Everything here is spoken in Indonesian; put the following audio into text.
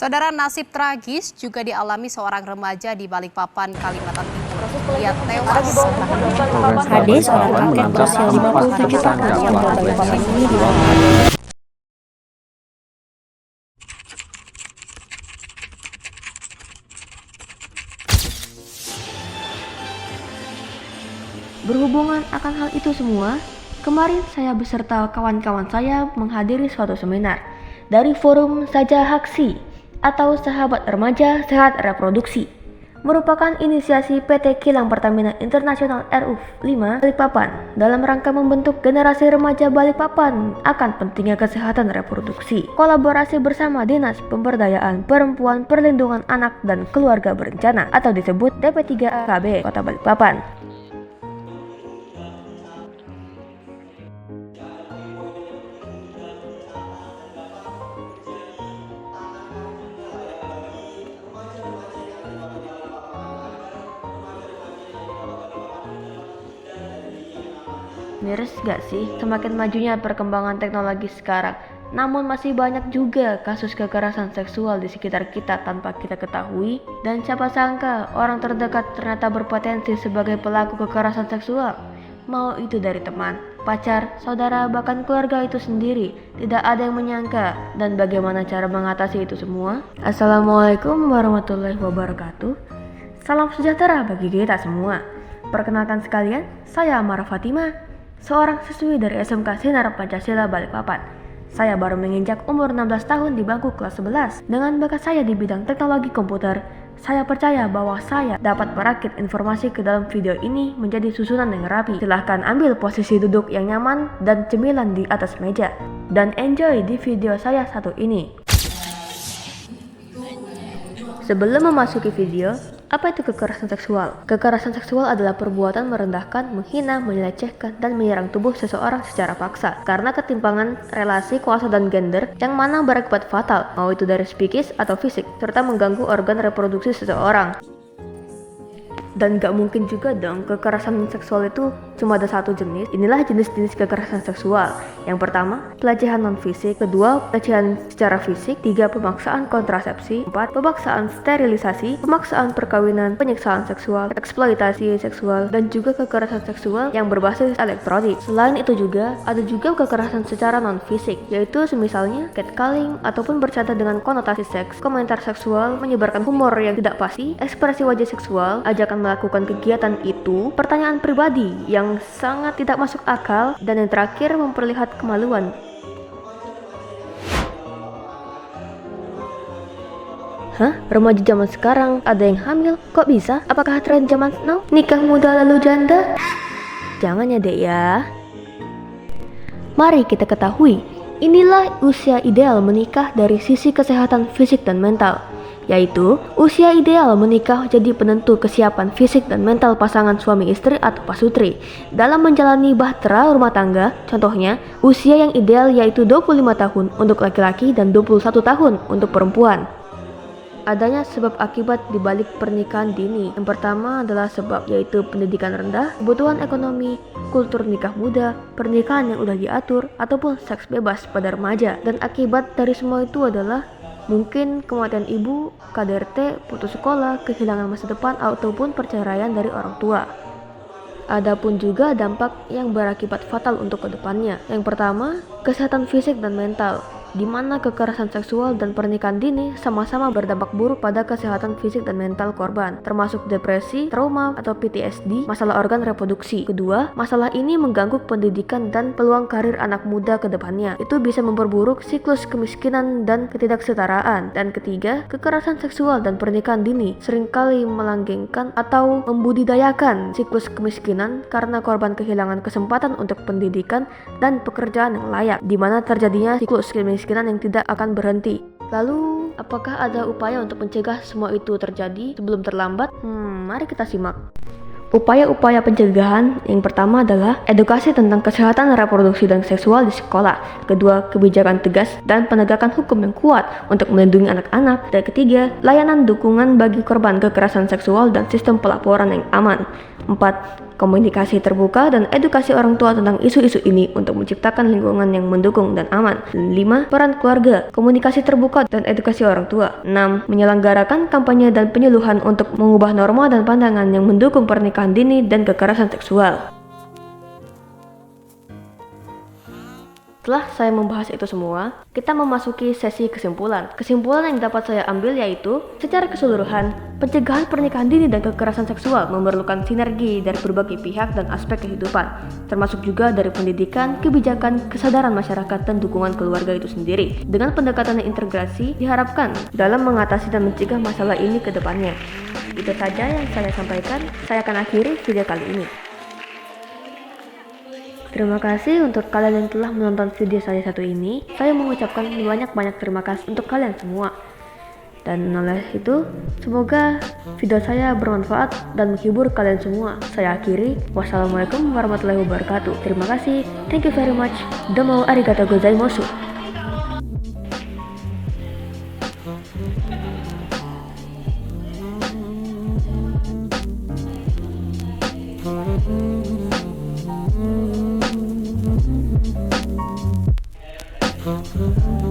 Saudara, nasib tragis juga dialami seorang remaja di Balikpapan, Kalimantan Timur. Ia tewas setelah HD, seorang kakek berusia 57 tahun yang Balikpapan ini dirawat. Berhubungan akan hal itu semua, kemarin saya beserta kawan-kawan saya menghadiri suatu seminar dari forum Saja Haksi atau Sahabat Remaja Sehat Reproduksi, merupakan inisiasi PT Kilang Pertamina Internasional RU5 Balikpapan dalam rangka membentuk generasi remaja Balikpapan akan pentingnya kesehatan reproduksi. Kolaborasi bersama Dinas Pemberdayaan Perempuan, Perlindungan Anak dan Keluarga Berencana atau disebut DP3KB Kota Balikpapan. Miris gak sih semakin majunya perkembangan teknologi sekarang, namun masih banyak juga kasus kekerasan seksual di sekitar kita tanpa kita ketahui, dan siapa sangka orang terdekat ternyata berpotensi sebagai pelaku kekerasan seksual. Mau itu dari teman, pacar, saudara, bahkan keluarga itu sendiri, tidak ada yang menyangka. Dan bagaimana cara mengatasi itu semua? Assalamualaikum warahmatullahi wabarakatuh. Salam sejahtera bagi kita semua. Perkenalkan sekalian, saya Amara Fatimah, seorang siswi dari SMK Sinar Pancasila Balikpapan. Saya baru menginjak umur 16 tahun di bangku kelas 11. Dengan bakat saya di bidang teknologi komputer, saya percaya bahwa saya dapat merakit informasi ke dalam video ini menjadi susunan yang rapi. Silahkan ambil posisi duduk yang nyaman dan cemilan di atas meja, dan enjoy di video saya satu ini. Sebelum memasuki video, apa itu kekerasan seksual? Kekerasan seksual adalah perbuatan merendahkan, menghina, melecehkan, dan menyerang tubuh seseorang secara paksa karena ketimpangan relasi kuasa dan gender yang mana berakibat fatal, mau itu dari psikis atau fisik, serta mengganggu organ reproduksi seseorang. Dan gak mungkin juga dong kekerasan seksual itu cuma ada satu jenis. Inilah jenis-jenis kekerasan seksual. Yang pertama, pelecehan non-fisik. Kedua, pelecehan secara fisik. Tiga, pemaksaan kontrasepsi. Empat, pemaksaan sterilisasi. Pemaksaan perkawinan, penyiksaan seksual, eksploitasi seksual, dan juga kekerasan seksual yang berbasis elektronik. Selain itu juga, ada juga kekerasan secara non-fisik, yaitu semisalnya catcalling ataupun bercanda dengan konotasi seks, komentar seksual, menyebarkan humor yang tidak pasti, ekspresi wajah seksual, ajakan melakukan kegiatan itu, pertanyaan pribadi yang sangat tidak masuk akal, dan yang terakhir memperlihat kemaluan. Hah? Remaja zaman sekarang ada yang hamil? Kok bisa? Apakah tren zaman now? Nikah muda lalu janda? Jangan ya dek ya. Mari kita ketahui, inilah usia ideal menikah dari sisi kesehatan fisik dan mental, yaitu usia ideal menikah jadi penentu kesiapan fisik dan mental pasangan suami istri atau pasutri dalam menjalani bahtera rumah tangga. Contohnya, usia yang ideal yaitu 25 tahun untuk laki-laki dan 21 tahun untuk perempuan. Adanya sebab akibat di balik pernikahan dini. Yang pertama adalah sebab yaitu pendidikan rendah, kebutuhan ekonomi, kultur nikah muda, pernikahan yang udah diatur, ataupun seks bebas pada remaja. Dan akibat dari semua itu adalah mungkin kematian ibu, KDRT, putus sekolah, kehilangan masa depan, ataupun perceraian dari orang tua. Adapun juga dampak yang berakibat fatal untuk kedepannya. Yang pertama, kesehatan fisik dan mental, di mana kekerasan seksual dan pernikahan dini sama-sama berdampak buruk pada kesehatan fisik dan mental korban, termasuk depresi, trauma atau PTSD, masalah organ reproduksi. Kedua, masalah ini mengganggu pendidikan dan peluang karir anak muda ke depannya. Itu bisa memperburuk siklus kemiskinan dan ketidaksetaraan. Dan ketiga, kekerasan seksual dan pernikahan dini seringkali melanggengkan atau membudidayakan siklus kemiskinan karena korban kehilangan kesempatan untuk pendidikan dan pekerjaan yang layak, di mana terjadinya siklus kemiskinan yang tidak akan berhenti. Lalu, apakah ada upaya untuk mencegah semua itu terjadi sebelum terlambat? Mari kita simak. Upaya-upaya pencegahan yang pertama adalah edukasi tentang kesehatan reproduksi dan seksual di sekolah. Kedua, kebijakan tegas dan penegakan hukum yang kuat untuk melindungi anak-anak. Dan ketiga, layanan dukungan bagi korban kekerasan seksual dan sistem pelaporan yang aman. 4. komunikasi terbuka dan edukasi orang tua tentang isu-isu ini untuk menciptakan lingkungan yang mendukung dan aman. 5. Peran keluarga, komunikasi terbuka dan edukasi orang tua. 6. Menyelenggarakan kampanye dan penyuluhan untuk mengubah norma dan pandangan yang mendukung pernikahan dini dan kekerasan seksual. Setelah saya membahas itu semua, kita memasuki sesi kesimpulan. Kesimpulan yang dapat saya ambil yaitu, secara keseluruhan, pencegahan pernikahan dini dan kekerasan seksual memerlukan sinergi dari berbagai pihak dan aspek kehidupan, termasuk juga dari pendidikan, kebijakan, kesadaran masyarakat, dan dukungan keluarga itu sendiri. Dengan pendekatan yang integrasi, diharapkan dalam mengatasi dan mencegah masalah ini ke depannya. Itu saja yang saya sampaikan. Saya akan akhiri video kali ini. Terima kasih untuk kalian yang telah menonton video saya satu ini. Saya mengucapkan banyak-banyak terima kasih untuk kalian semua. Dan oleh itu, semoga video saya bermanfaat dan menghibur kalian semua. Saya akhiri. Wassalamualaikum warahmatullahi wabarakatuh. Terima kasih. Thank you very much. Domo arigatou gozaimasu. Thank you.